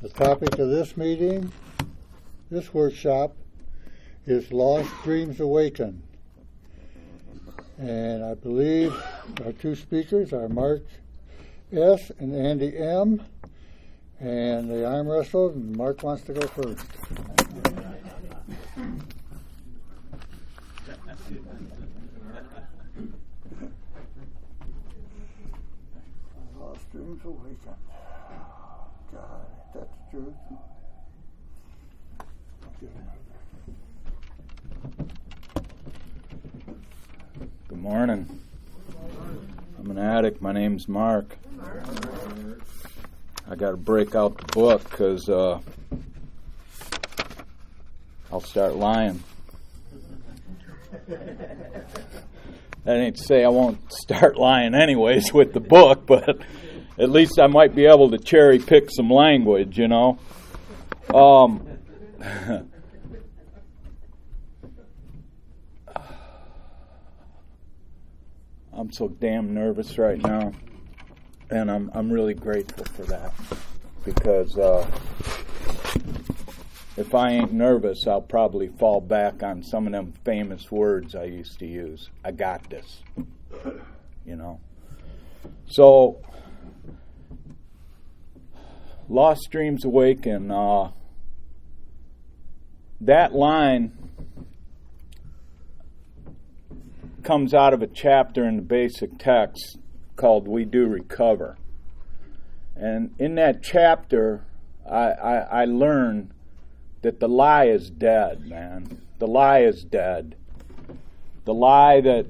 The topic of this meeting, this workshop, is Lost Dreams Awaken. And I believe our two speakers are Mark S. and Andy M. And they arm wrestled, and Mark wants to go first. Lost Dreams Awaken. God, that's the truth. Good morning. I'm an addict. My name's Mark. I got to break out the book because I'll start lying. That ain't to say I won't start lying anyways with the book, but at least I might be able to cherry pick some language, you know. I'm so damn nervous right now, and I'm really grateful for that, because if I ain't nervous, I'll probably fall back on some of them famous words I used to use. I got this, you know. So, Lost Dreams Awaken, that line comes out of a chapter in the basic text called We Do Recover. And in that chapter, I learned that the lie is dead, man. The lie is dead. The lie that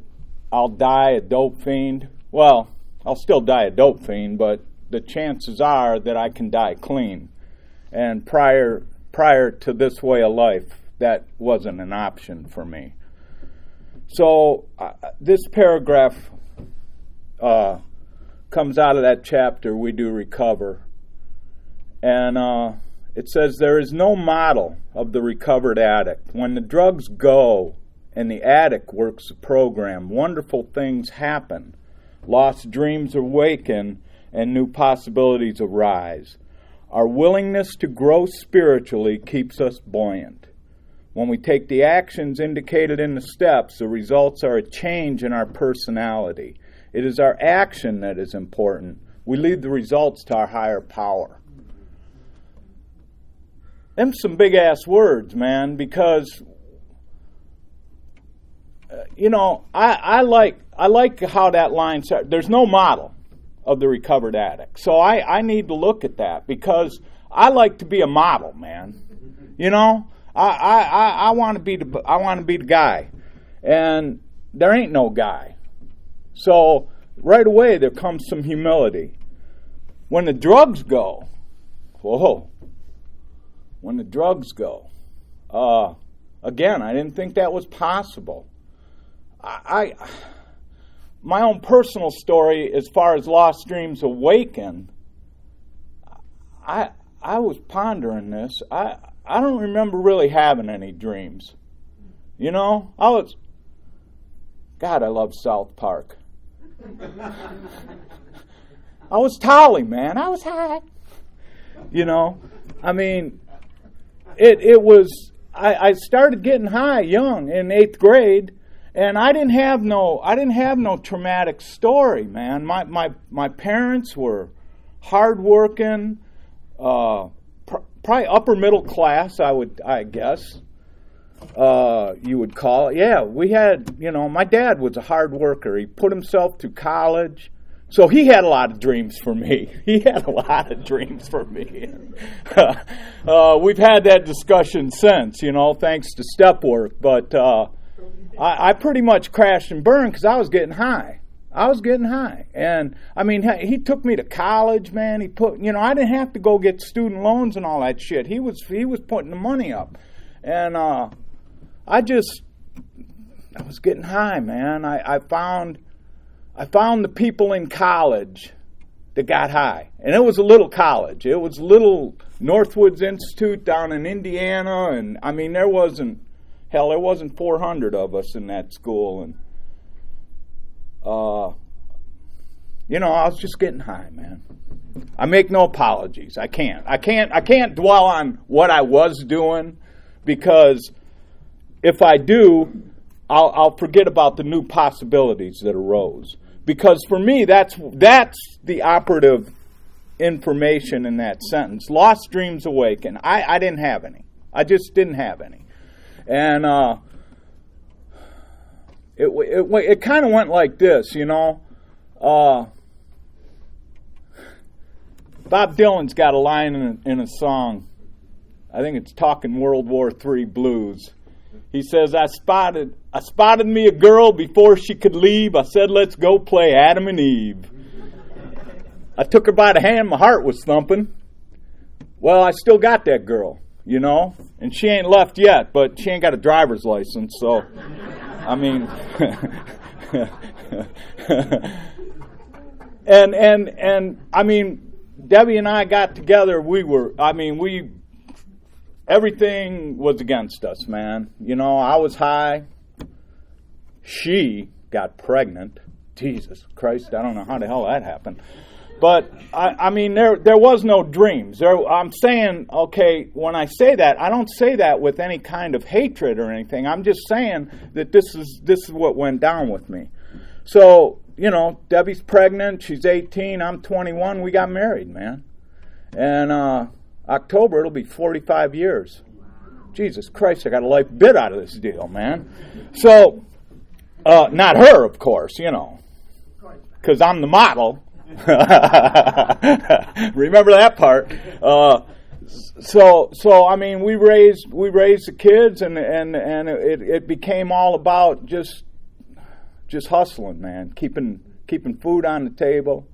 I'll die a dope fiend. Well, I'll still die a dope fiend, but the chances are that I can die clean. And prior to this way of life, that wasn't an option for me. So this paragraph comes out of that chapter, We Do Recover. And it says, there is no model of the recovered addict. When the drugs go and the addict works the program, wonderful things happen. Lost dreams awaken and new possibilities arise. Our willingness to grow spiritually keeps us buoyant. When we take the actions indicated in the steps, the results are a change in our personality. It is our action that is important. We leave the results to our higher power. Them some big-ass words, man, because, you know, I like how that line starts. There's no model of the recovered addict. So I need to look at that, because I like to be a model, man. You know? I want to be the guy, and there ain't no guy. So right away there comes some humility. When the drugs go, whoa. When the drugs go, again, I didn't think that was possible. My own personal story, as far as Lost Dreams Awaken, I was pondering this. I don't remember really having any dreams. You know, God, I love South Park. I was tolly, man. I was high. You know, I mean, it was, I started getting high young in 8th grade, and I didn't have no traumatic story, man. My parents were hardworking, probably upper middle class, I guess, you would call it. Yeah, we had, you know, my dad was a hard worker. He put himself through college, so he had a lot of dreams for me. We've had that discussion since, you know, thanks to step work. But I pretty much crashed and burned because I was getting high. And, I mean, he took me to college, man. I didn't have to go get student loans and all that shit. He was putting the money up. And I was getting high, man. I found the people in college that got high. And it was a little college. It was little Northwoods Institute down in Indiana. And, I mean, there wasn't 400 of us in that school. And I was just getting high, man. I make no apologies. I can't dwell on what I was doing, because if I do, I'll forget about the new possibilities that arose. Because for me, that's the operative information in that sentence. Lost dreams awaken. I didn't have any. I just didn't have any. And it kind of went like this, Bob Dylan's got a line in a song. I think it's talking World War III blues. He says, I spotted me a girl before she could leave. I said, let's go play Adam and Eve. I took her by the hand, my heart was thumping. Well, I still got that girl, and she ain't left yet, but she ain't got a driver's license, so, I mean, and I mean, Debbie and I got together, everything was against us, man. I was high. She got pregnant. Jesus Christ, I don't know how the hell that happened. But, I mean, there was no dreams. I'm saying, okay, when I say that, I don't say that with any kind of hatred or anything. I'm just saying that this is what went down with me. So, Debbie's pregnant. She's 18. I'm 21. We got married, man. And October, it'll be 45 years. Jesus Christ, I got a life bit out of this deal, man. So, not her, of course, because I'm the model. Remember that part. So I mean, we raised the kids, and it became all about just hustling, man. Keeping food on the table,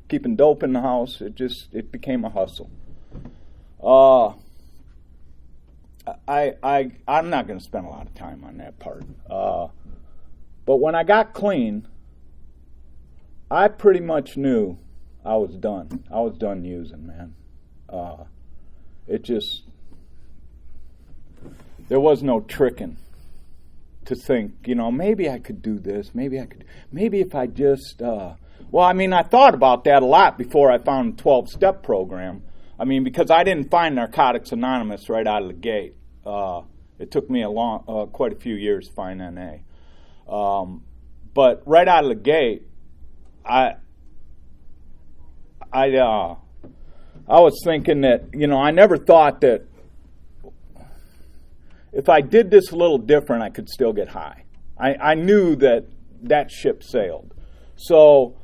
keeping dope in the house. It became a hustle. I'm not going to spend a lot of time on that part. But when I got clean, I pretty much knew I was done. I was done using, man. There was no tricking to think, maybe I could do this, maybe if I just, I thought about that a lot before I found the 12-step program. Because I didn't find Narcotics Anonymous right out of the gate. It took me quite a few years to find NA. But right out of the gate, I was thinking that, I never thought that if I did this a little different, I could still get high. I knew that ship sailed. So,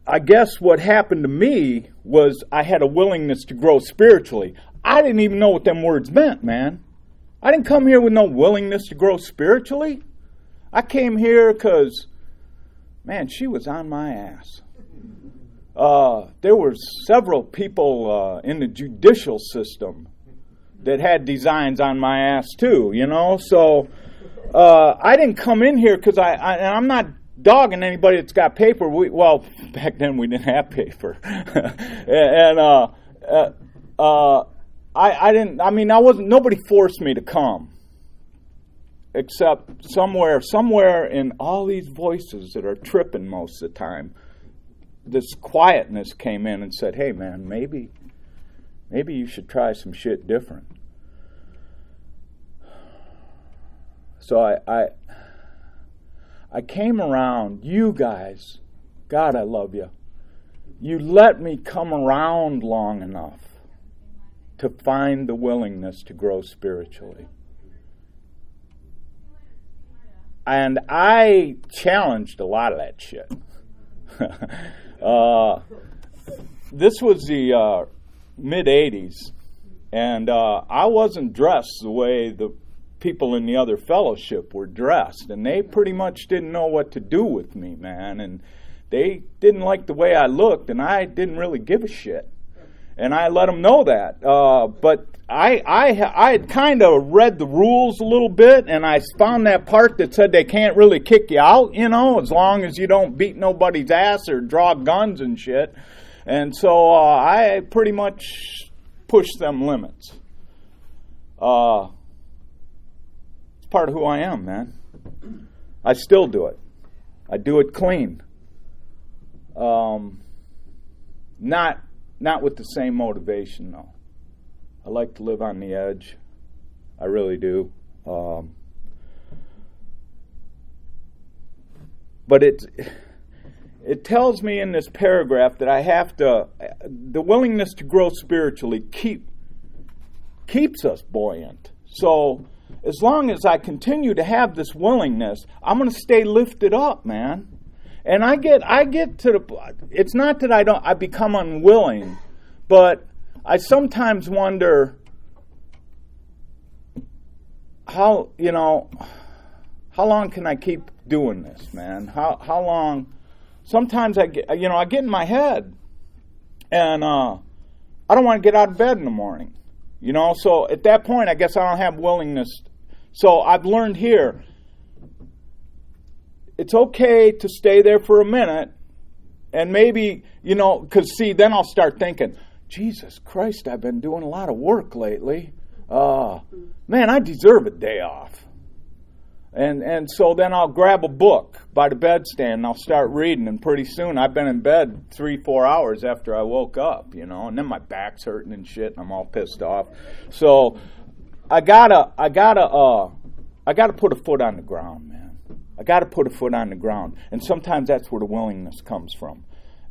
I guess what happened to me was I had a willingness to grow spiritually. I didn't even know what them words meant, man. I didn't come here with no willingness to grow spiritually. I came here because, man, she was on my ass. There were several people in the judicial system that had designs on my ass too, So I didn't come in here because and I'm not dogging anybody that's got paper. Back then we didn't have paper, and I didn't. I wasn't. Nobody forced me to come, except somewhere in all these voices that are tripping most of the time, this quietness came in and said, "Hey, man, maybe you should try some shit different." So I came around. You guys, God, I love you. You let me come around long enough to find the willingness to grow spiritually. And I challenged a lot of that shit. This was the mid-'80s, and I wasn't dressed the way the people in the other fellowship were dressed, and they pretty much didn't know what to do with me, man, and they didn't like the way I looked, and I didn't really give a shit, and I let them know that. But I had kind of read the rules a little bit, and I found that part that said they can't really kick you out, as long as you don't beat nobody's ass or draw guns and shit. And so I pretty much pushed them limits. It's part of who I am, man. I still do it. I do it clean. Not with the same motivation, though. I like to live on the edge. I really do. But it tells me in this paragraph that I have to, the willingness to grow spiritually keeps us buoyant. So as long as I continue to have this willingness, I'm going to stay lifted up, man. And I get to the, it's not that I become unwilling, but I sometimes wonder how long can I keep doing this, man? How long? Sometimes I get in my head, and I don't want to get out of bed in the morning, So at that point, I guess I don't have willingness. So I've learned here, it's okay to stay there for a minute, and maybe, because then I'll start thinking, Jesus Christ, I've been doing a lot of work lately. Man, I deserve a day off. And so then I'll grab a book by the bedstand and I'll start reading, and pretty soon I've been in bed 3-4 hours after I woke up, and then my back's hurting and shit and I'm all pissed off. So I gotta put a foot on the ground, man. I gotta put a foot on the ground. And sometimes that's where the willingness comes from.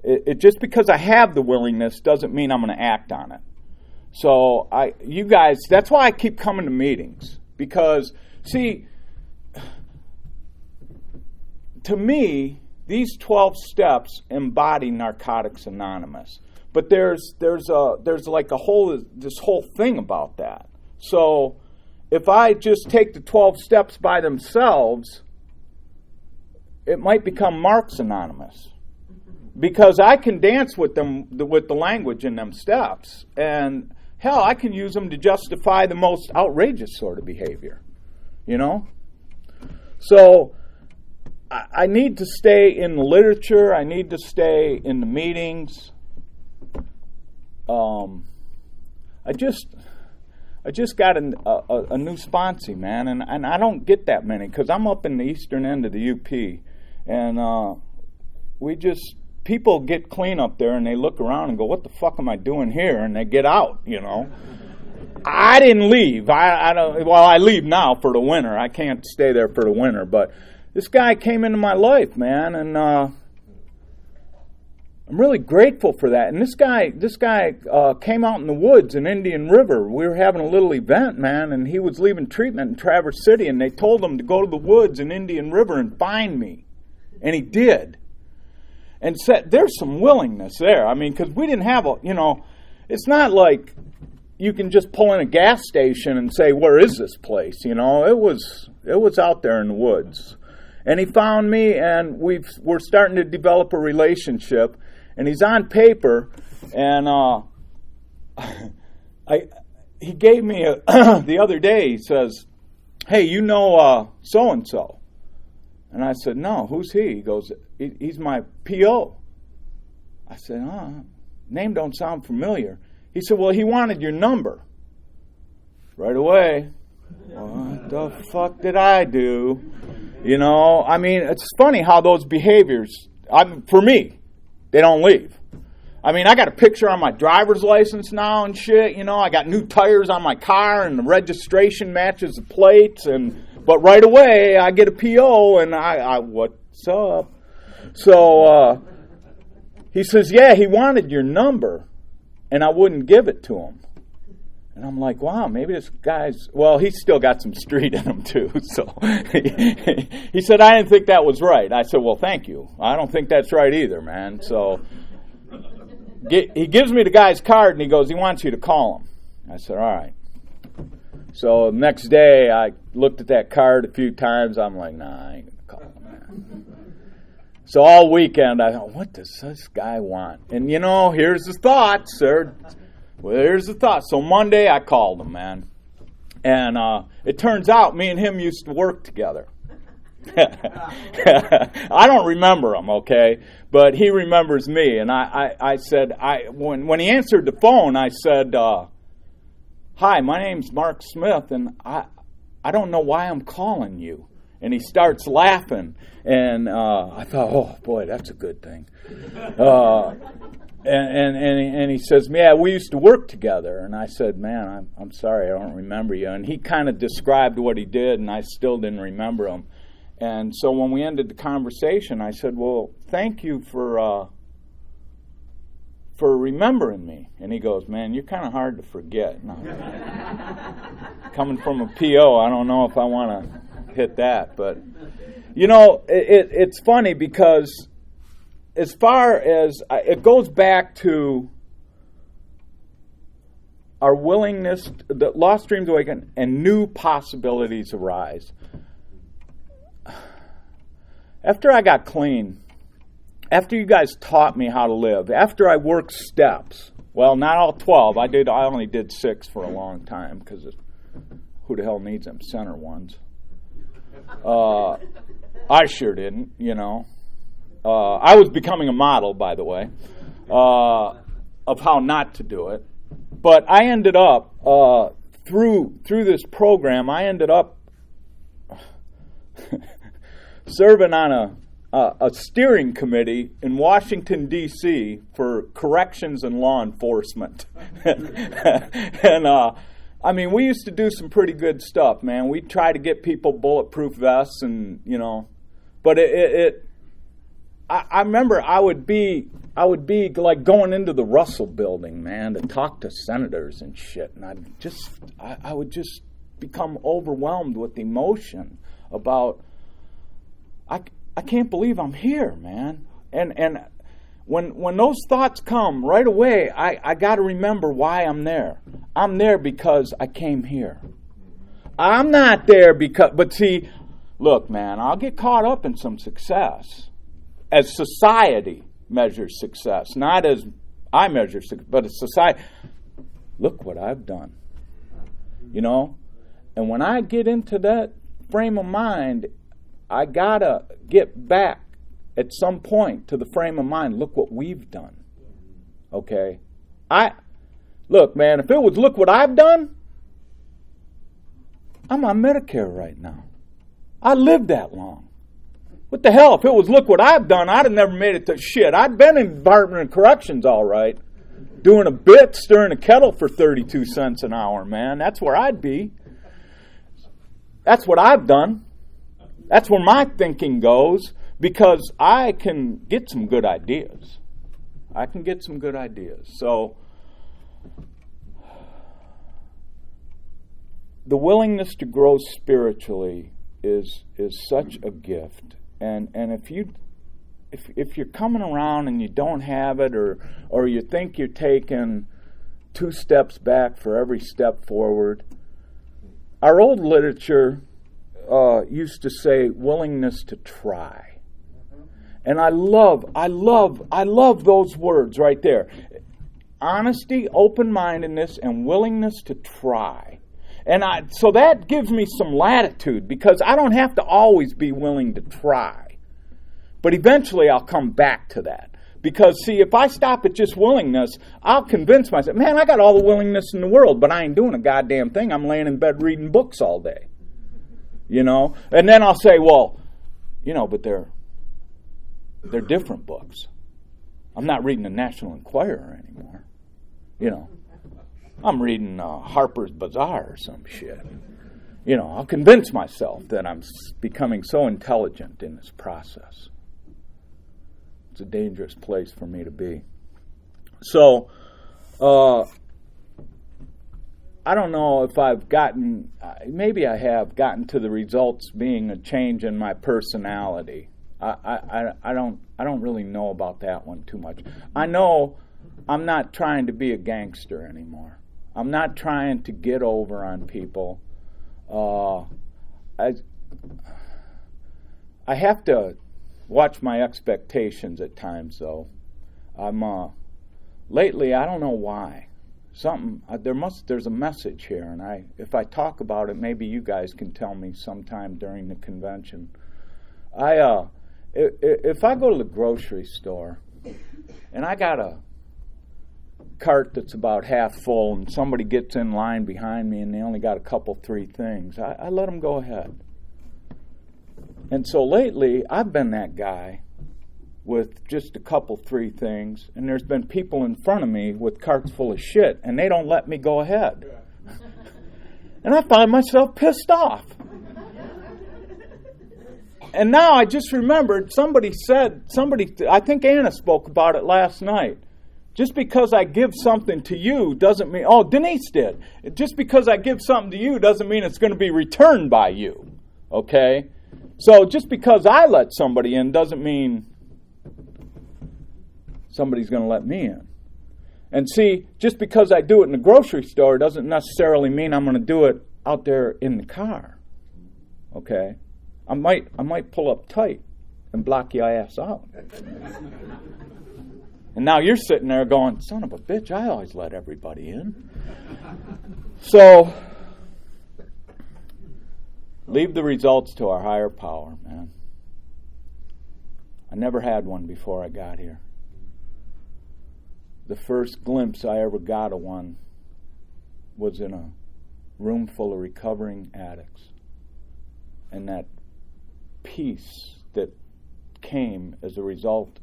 It just because I have the willingness doesn't mean I'm gonna act on it. So you guys, that's why I keep coming to meetings. Because, see, to me, these 12 steps embody Narcotics Anonymous. But there's like this whole thing about that. So if I just take the 12 steps by themselves, it might become Mark's Anonymous. Because I can dance with them, with the language in them steps. And hell, I can use them to justify the most outrageous sort of behavior. So I need to stay in the literature. I need to stay in the meetings. I just got a new sponsee, man, and I don't get that many because I'm up in the eastern end of the UP, and people get clean up there and they look around and go, "What the fuck am I doing here?" And they get out, I didn't leave. I don't. Well, I leave now for the winter. I can't stay there for the winter, but this guy came into my life, man, and I'm really grateful for that. And this guy came out in the woods in Indian River. We were having a little event, man, and he was leaving treatment in Traverse City, and they told him to go to the woods in Indian River and find me, and he did. And said, there's some willingness there. I mean, because we didn't have it's not like you can just pull in a gas station and say, where is this place? It was out there in the woods. And he found me, and we're starting to develop a relationship. And he's on paper, and he gave me the other day. He says, "Hey, so and so?" And I said, "No, who's he?" He goes, "He's my PO." I said, name don't sound familiar. He said, "Well, he wanted your number." Right away, what the fuck did I do? I mean, it's funny how those behaviors, for me, they don't leave. I mean, I got a picture on my driver's license now and shit, I got new tires on my car and the registration matches the plates, but right away I get a PO and I what's up? So he says, "Yeah, he wanted your number," and I wouldn't give it to him. And I'm like, wow, maybe this guy's, well, he's still got some street in him too. So he said, "I didn't think that was right." I said, "Well, thank you. I don't think that's right either, man." So he gives me the guy's card and he goes, "He wants you to call him." I said, "All right." So the next day I looked at that card a few times. I'm like, nah, I ain't going to call him, man. So all weekend I thought, what does this guy want? And here's the thought, sir. Well, here's the thought. So Monday I called him, man. And it turns out me and him used to work together. I don't remember him, okay? But he remembers me. And I said, when he answered the phone, I said, "Hi, my name's Mark Smith, and I don't know why I'm calling you." And he starts laughing. And I thought, oh, boy, that's a good thing. And he says, yeah, we used to work together. And I said, man, I'm sorry, I don't remember you. And he kind of described what he did, and I still didn't remember him. And so when we ended the conversation, I said, well, thank you for remembering me. And he goes, man, you're kind of hard to forget. Coming from a PO, I don't know if I want to hit that. But, you know, it's funny because as far as it goes back to our willingness, the lost dreams awaken and new possibilities arise. After I got clean, after you guys taught me how to live, after I worked steps, well, not all 12, I only did 6 for a long time because who the hell needs them center ones? I sure didn't, you know. I was becoming a model, by the way, of how not to do it. But I ended up, through this program, I ended up serving on a steering committee in Washington, D.C. for corrections and law enforcement. And, I mean, we used to do some pretty good stuff, man. We'd try to get people bulletproof vests and, you know, but I remember I would be like going into the Russell building, man, to talk to senators and shit, and I would just become overwhelmed with emotion about I can't believe I'm here, man. And when those thoughts come right away, I got to remember why I'm there. I'm there because I came here. I'm not there but see, look, man, I'll get caught up in some success. As society measures success, not as I measure success, but as society. Look what I've done. You know? And when I get into that frame of mind, I gotta get back at some point to the frame of mind. Look what we've done. Okay? Look, man, if it was look what I've done, I'm on Medicare right now. I lived that long. What the hell? If it was look what I've done, I'd have never made it to shit. I'd been in Department of Corrections all right. Doing a bit, stirring a kettle for 32 cents an hour, man. That's where I'd be. That's what I've done. That's where my thinking goes because I can get some good ideas. I can get some good ideas. So the willingness to grow spiritually is such a gift. And if you're coming around and you don't have it or you think you're taking 2 steps back for every step forward, our old literature used to say willingness to try. And I love those words right there. Honesty, open-mindedness, and willingness to try. And so that gives me some latitude because I don't have to always be willing to try. But eventually I'll come back to that. Because, see, if I stop at just willingness, I'll convince myself, man, I got all the willingness in the world, but I ain't doing a goddamn thing. I'm laying in bed reading books all day. You know? And then I'll say, well, you know, but they're different books. I'm not reading the National Enquirer anymore. You know? I'm reading Harper's Bazaar or some shit. You know, I'll convince myself that I'm becoming so intelligent in this process. It's a dangerous place for me to be. So, I don't know if I've gotten, maybe I have gotten to the results being a change in my personality. I don't really know about that one too much. I know I'm not trying to be a gangster anymore. I'm not trying to get over on people. I have to watch my expectations at times, though. Lately, I don't know why. There's a message here, and if I talk about it, maybe you guys can tell me sometime during the convention. If I go to the grocery store and I got a cart that's about half full and somebody gets in line behind me and they only got a couple, 3 things, I let them go ahead. And so lately, I've been that guy with just a couple, 3 things, and there's been people in front of me with carts full of shit, and they don't let me go ahead. And I find myself pissed off. And now I just remembered somebody, I think Anna spoke about it last night. Just because I give something to you doesn't mean, Denise did. Just because I give something to you doesn't mean it's going to be returned by you. Okay? So just because I let somebody in doesn't mean somebody's going to let me in. And see, just because I do it in the grocery store doesn't necessarily mean I'm going to do it out there in the car. Okay? I might pull up tight and block your ass out. And now you're sitting there going, son of a bitch, I always let everybody in. So, leave the results to our higher power, man. I never had one before I got here. The first glimpse I ever got of one was in a room full of recovering addicts. And that peace that came as a result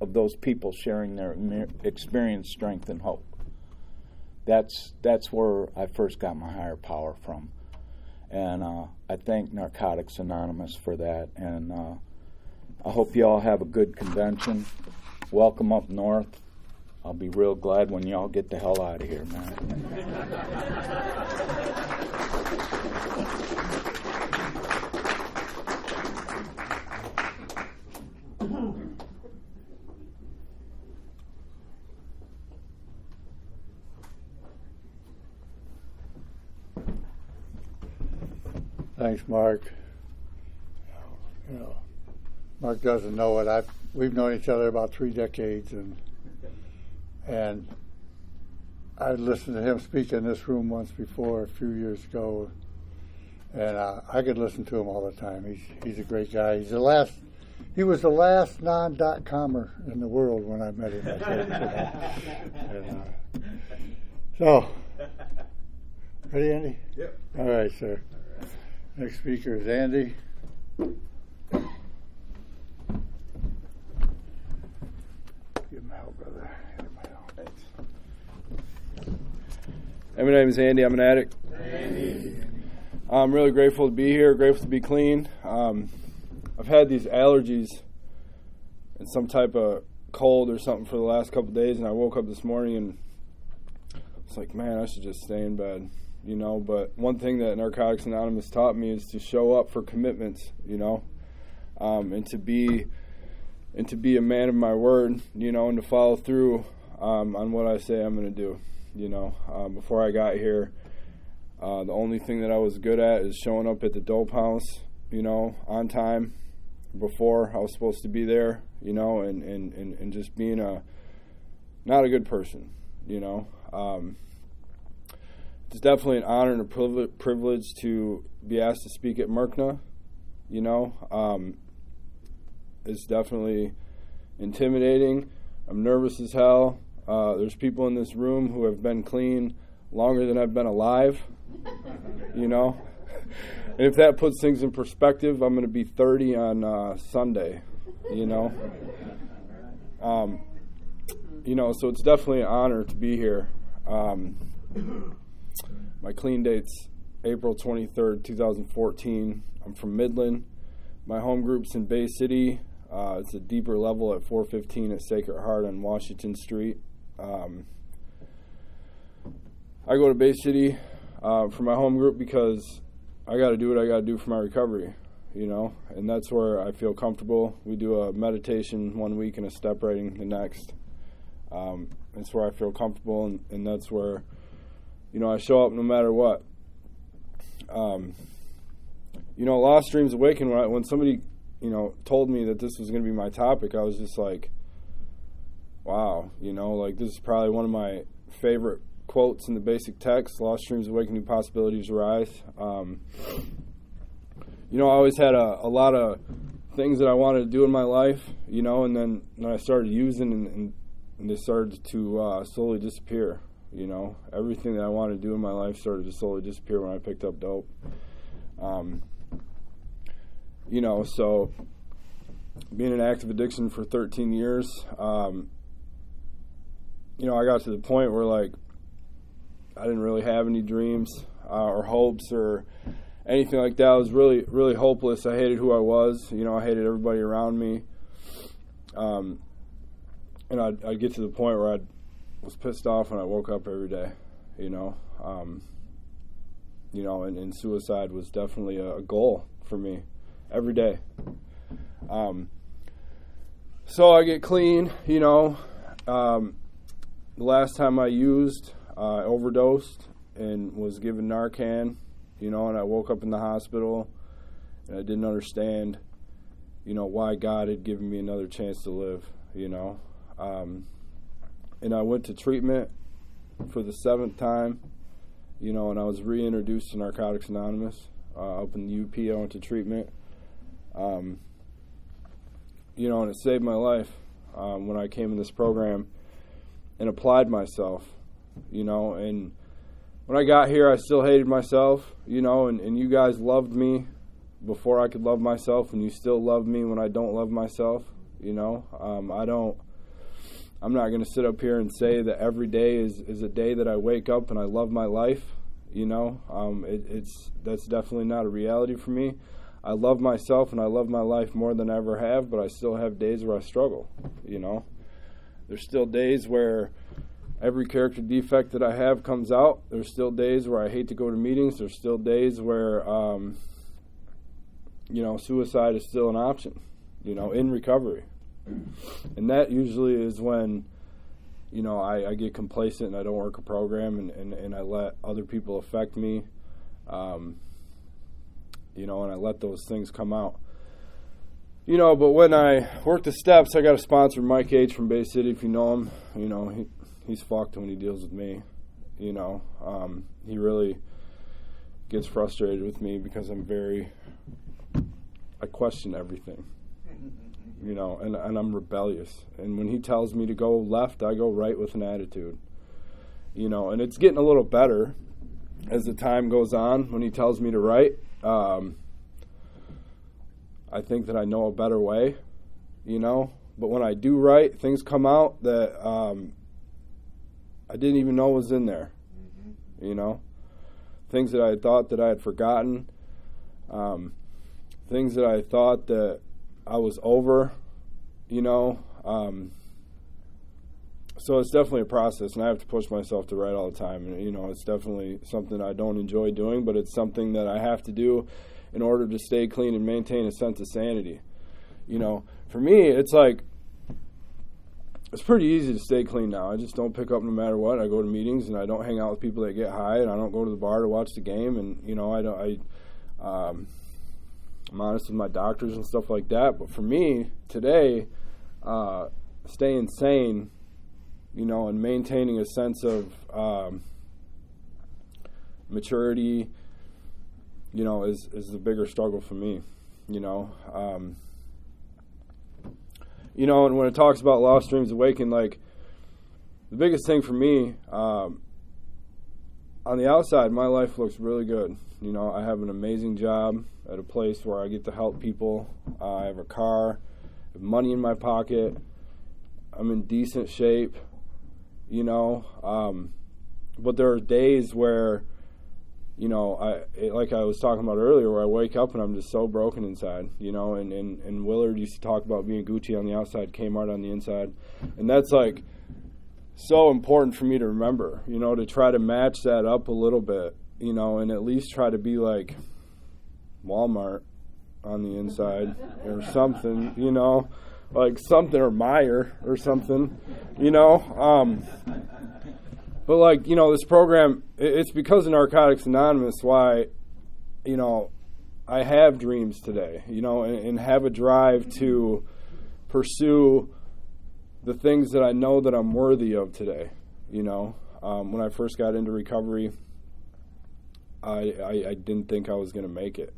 of those people sharing their experience, strength, and hope. That's where I first got my higher power from. And I thank Narcotics Anonymous for that. And I hope you all have a good convention. Welcome up north. I'll be real glad when y'all get the hell out of here, man. Thanks, Mark. Mark doesn't know it. We've known each other about 3 decades, and I listened to him speak in this room once before, a few years ago, and I could listen to him all the time. He's a great guy. He was the last non-dot-comer in the world when I met him. So, ready, Andy? Yep. All right, sir. Next speaker is Andy. Give him help, brother. My name is Andy. I'm an addict. Andy. I'm really grateful to be here, grateful to be clean. I've had these allergies and some type of cold or something for the last couple of days, and I woke up this morning and it's like, man, I should just stay in bed. But one thing that Narcotics Anonymous taught me is to show up for commitments, and to be a man of my word, and to follow through on what I say I'm going to do. Before I got here, the only thing that I was good at is showing up at the dope house, on time before I was supposed to be there, and just being not a good person, It's definitely an honor and a privilege to be asked to speak at MRCNA. It's definitely intimidating. I'm nervous as hell. There's people in this room who have been clean longer than I've been alive. And if that puts things in perspective, I'm going to be 30 on Sunday. So it's definitely an honor to be here. My clean date's April 23rd, 2014. I'm from Midland. My home group's in Bay City. It's a deeper level at 415 at Sacred Heart on Washington Street. I go to Bay City for my home group because I got to do what I got to do for my recovery, and that's where I feel comfortable. We do a meditation 1 week and a step writing the next. That's where I feel comfortable, and that's where I show up no matter what. Lost Dreams Awaken, when somebody, told me that this was going to be my topic, I was just like, wow, this is probably one of my favorite quotes in the basic text. Lost Dreams Awaken, New Possibilities Arise. I always had a lot of things that I wanted to do in my life, and then when I started using and they started to slowly disappear. Everything that I wanted to do in my life started to slowly disappear when I picked up dope. So being in active addiction for 13 years, I got to the point where, like, I didn't really have any dreams or hopes or anything like that. I was really, really hopeless. I hated who I was. I hated everybody around me. And I'd get to the point where I was pissed off when I woke up every day, and suicide was definitely a goal for me every day. So I get clean, the last time I used, I overdosed and was given Narcan, and I woke up in the hospital and I didn't understand, why God had given me another chance to live, and I went to treatment for the 7th time, and I was reintroduced to Narcotics Anonymous, up in the UP. I went to treatment, and it saved my life, when I came in this program and applied myself, and when I got here, I still hated myself, and you guys loved me before I could love myself, and you still love me when I don't love myself, I'm not going to sit up here and say that every day is a day that I wake up and I love my life, that's definitely not a reality for me. I love myself and I love my life more than I ever have, but I still have days where I struggle, There's still days where every character defect that I have comes out. There's still days where I hate to go to meetings. There's still days where, suicide is still an option, in recovery. And that usually is when, I get complacent and I don't work a program and I let other people affect me, and I let those things come out. But when I work the steps, I got a sponsor, Mike H. from Bay City, if you know him. He's fucked when he deals with me. He really gets frustrated with me because I question everything. And I'm rebellious. And when he tells me to go left, I go right with an attitude. And it's getting a little better as the time goes on. When he tells me to right, I think that I know a better way, But when I do right, things come out that I didn't even know was in there, Things that I thought that I had forgotten, things that I thought that I was over, So it's definitely a process, and I have to push myself to write all the time. And, it's definitely something I don't enjoy doing, but it's something that I have to do in order to stay clean and maintain a sense of sanity. For me, it's like, it's pretty easy to stay clean now. I just don't pick up no matter what. I go to meetings, and I don't hang out with people that get high, and I don't go to the bar to watch the game, and, I'm honest with my doctors and stuff like that. But for me, today, staying sane, and maintaining a sense of maturity, is the bigger struggle for me, and when it talks about lost dreams awaken, like, the biggest thing for me, on the outside, my life looks really good. I have an amazing job at a place where I get to help people. I have a car, I have money in my pocket, I'm in decent shape, but there are days where, like I was talking about earlier, where I wake up and I'm just so broken inside, and Willard used to talk about being Gucci on the outside, Kmart on the inside, and that's like so important for me to remember, to try to match that up a little bit, and at least try to be like Walmart on the inside or something, like something, or Meijer or something, But, like, this program, it's because of Narcotics Anonymous why, I have dreams today, and have a drive to pursue the things that I know that I'm worthy of today, When I first got into recovery, I didn't think I was going to make it,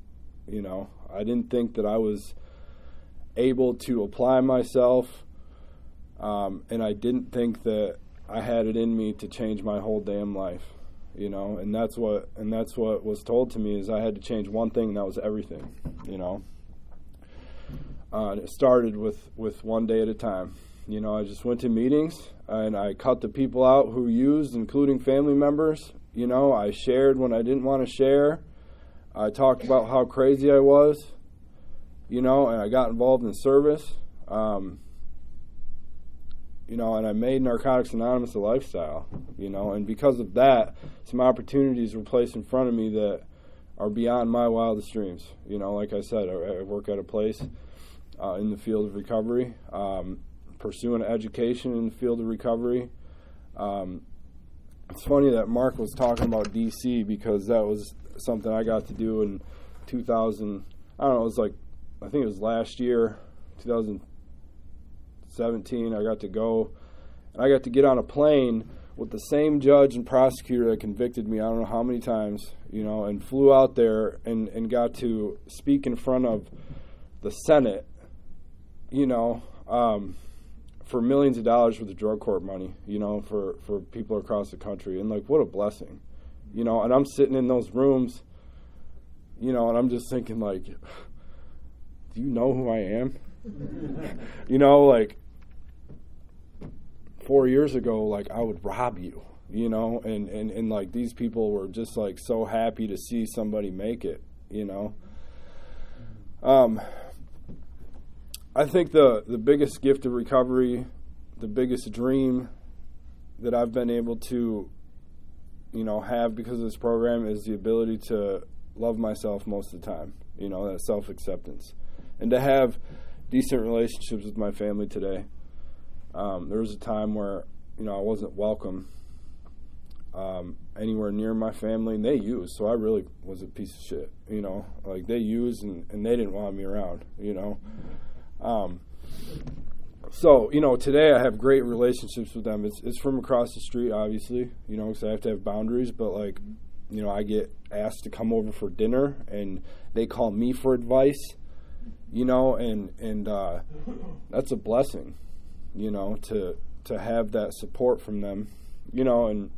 I didn't think that I was able to apply myself, and I didn't think that I had it in me to change my whole damn life, and that's what was told to me, is I had to change one thing, and that was everything, And it started with one day at a time. You know, I just went to meetings and I cut the people out who used, including family members. You know, I shared when I didn't want to share. I talked about how crazy I was, you know, and I got involved in service. You know, and I made Narcotics Anonymous a lifestyle, you know, and because of that, some opportunities were placed in front of me that are beyond my wildest dreams. You know, like I said, I work at a place in the field of recovery, pursuing education in the field of recovery. It's funny that Mark was talking about D.C. because that was something I got to do in 2000. I don't know, it was like, I think it was last year, 2017. I got to go, and I got to get on a plane with the same judge and prosecutor that convicted me, I don't know how many times, you know, and flew out there and got to speak in front of the Senate, you know, for millions of dollars worth of drug court money, you know, for people across the country. And, like, what a blessing, you know. And I'm sitting in those rooms, you know, and I'm just thinking, like, do you know who I am? You know, like, 4 years ago, like, I would rob you, you know, and like, these people were just, like, so happy to see somebody make it, you know. I think the biggest gift of recovery, the biggest dream that I've been able to, you know, have because of this program is the ability to love myself most of the time, you know, that self-acceptance, and to have decent relationships with my family today. There was a time where, you know, I wasn't welcome anywhere near my family, and they used, so I really was a piece of shit, you know, like, they used and they didn't want me around, you know. So, you know, today I have great relationships with them. It's from across the street, obviously, you know, because I have to have boundaries, but, like, you know, I get asked to come over for dinner, and they call me for advice, you know, and that's a blessing, you know, to have that support from them, you know, and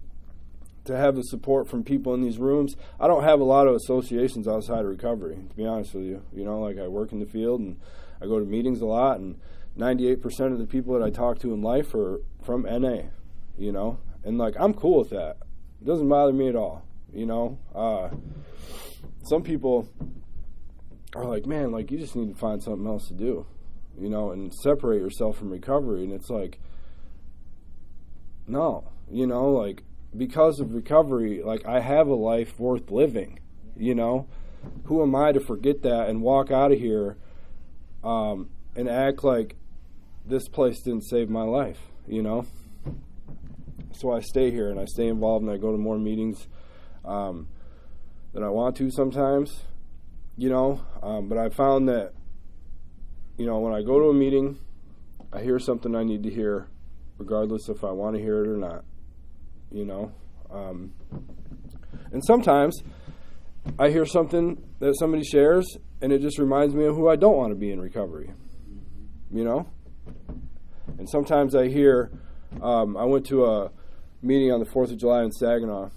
to have the support from people in these rooms. I don't have a lot of associations outside of recovery, to be honest with you. You know, like, I work in the field, and I go to meetings a lot, and 98% of the people that I talk to in life are from NA, you know, and, like, I'm cool with that. It doesn't bother me at all, you know. Some people are like, man, like, you just need to find something else to do, you know, and separate yourself from recovery. And it's like, no, you know, like, because of recovery, like, I have a life worth living, you know. Who am I to forget that and walk out of here and act like this place didn't save my life, you know? So I stay here, and I stay involved, and I go to more meetings than I want to sometimes, you know. But I found that, you know, when I go to a meeting, I hear something I need to hear, regardless if I want to hear it or not, you know. And sometimes I hear something that somebody shares, and it just reminds me of who I don't want to be in recovery, you know. And sometimes I hear, I went to a meeting on the 4th of July in Saginaw,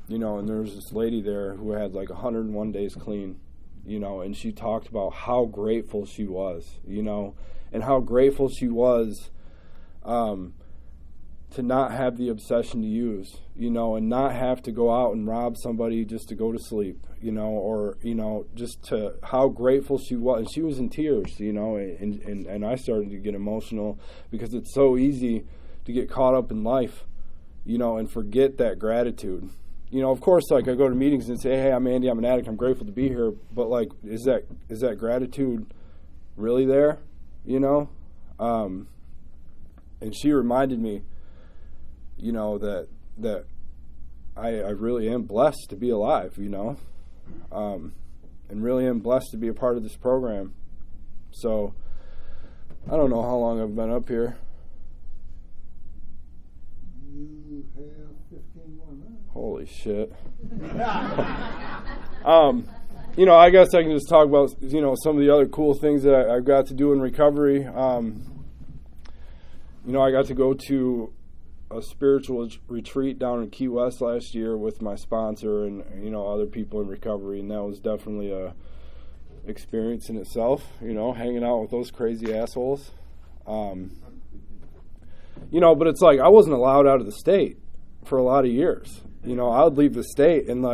you know, and there was this lady there who had like 101 days clean, you know, and she talked about how grateful she was, you know, and how grateful she was to not have the obsession to use, you know, and not have to go out and rob somebody just to go to sleep, you know, or, you know, just to how grateful she was. And she was in tears, you know, and I started to get emotional because it's so easy to get caught up in life, you know, and forget that gratitude. You know, of course, like, I go to meetings and say, hey, I'm Andy, I'm an addict, I'm grateful to be here, but, like, is that gratitude really there, you know? And she reminded me, you know, that I really am blessed to be alive, you know, and really am blessed to be a part of this program. So I don't know how long I've been up here. You have 15 more minutes. Holy shit. You know, I guess I can just talk about, you know, some of the other cool things that I've got to do in recovery. You know, I got to go to a spiritual retreat down in Key West last year with my sponsor and, you know, other people in recovery, and that was definitely experience in itself, hanging out with those crazy assholes. But it's like I wasn't allowed out of the state for a lot of years. I would leave the state and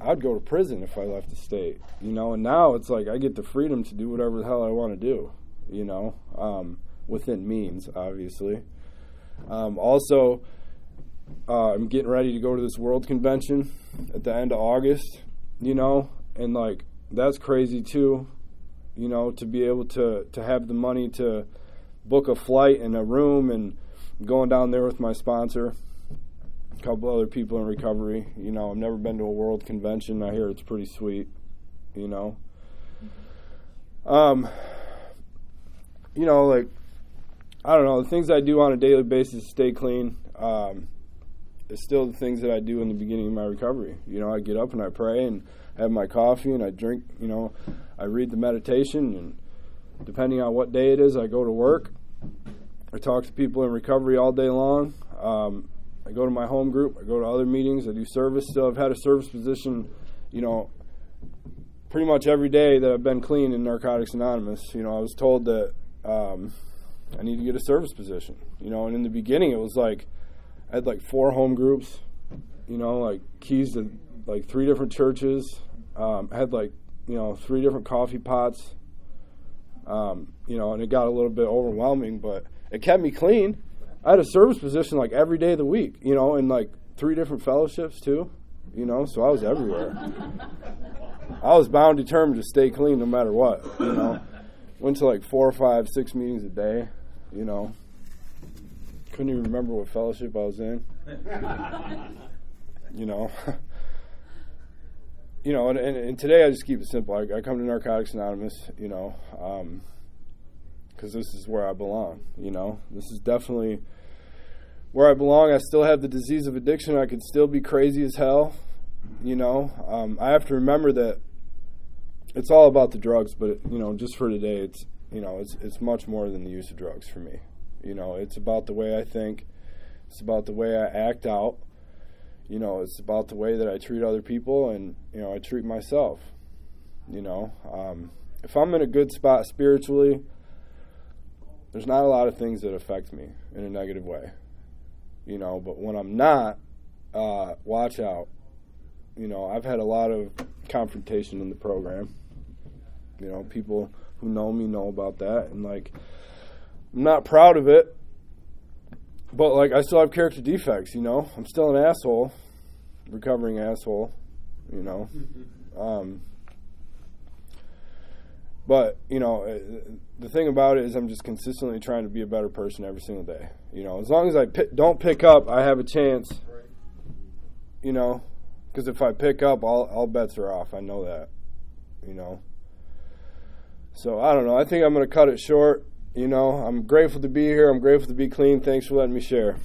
I'd go to prison if I left the state, and now it's like I get the freedom to do whatever the hell I want to do, within means, obviously. Also, I'm getting ready to go to this world convention at the end of August, and that's crazy too, to be able to have the money to book a flight and a room and going down there with my sponsor, a couple other people in recovery. I've never been to a world convention. I hear it's pretty sweet, I don't know, the things I do on a daily basis to stay clean is still the things that I do in the beginning of my recovery. I get up and I pray and have my coffee and I drink, I read the meditation, and depending on what day it is, I go to work. I talk to people in recovery all day long. I go to my home group. I go to other meetings. I do service still. I've had a service position, pretty much every day that I've been clean in Narcotics Anonymous. I was told that I need to get a service position, and in the beginning it was like I had 4 home groups, keys to 3 different churches. I had 3 different coffee pots, and it got a little bit overwhelming, but it kept me clean. I had a service position every day of the week, and 3 different fellowships too, so I was everywhere. I was bound, determined to stay clean no matter what, Went to 4 or 5, 6 meetings a day, Couldn't even remember what fellowship I was in. And today I just keep it simple. I come to Narcotics Anonymous, because this is where I belong, This is definitely where I belong. I still have the disease of addiction. I could still be crazy as hell, I have to remember that it's all about the drugs, but, just for today, it's much more than the use of drugs for me. It's about the way I think. It's about the way I act out. It's about the way that I treat other people and, I treat myself. If I'm in a good spot spiritually, there's not a lot of things that affect me in a negative way. But when I'm not, watch out. I've had a lot of confrontation in the program. People who know me know about that, and I'm not proud of it, but I still have character defects. I'm still an asshole, recovering asshole. But the thing about it is I'm just consistently trying to be a better person every single day. As long as I don't pick up, I have a chance. Because if I pick up, all bets are off. I know that. So I don't know. I think I'm going to cut it short. I'm grateful to be here. I'm grateful to be clean. Thanks for letting me share.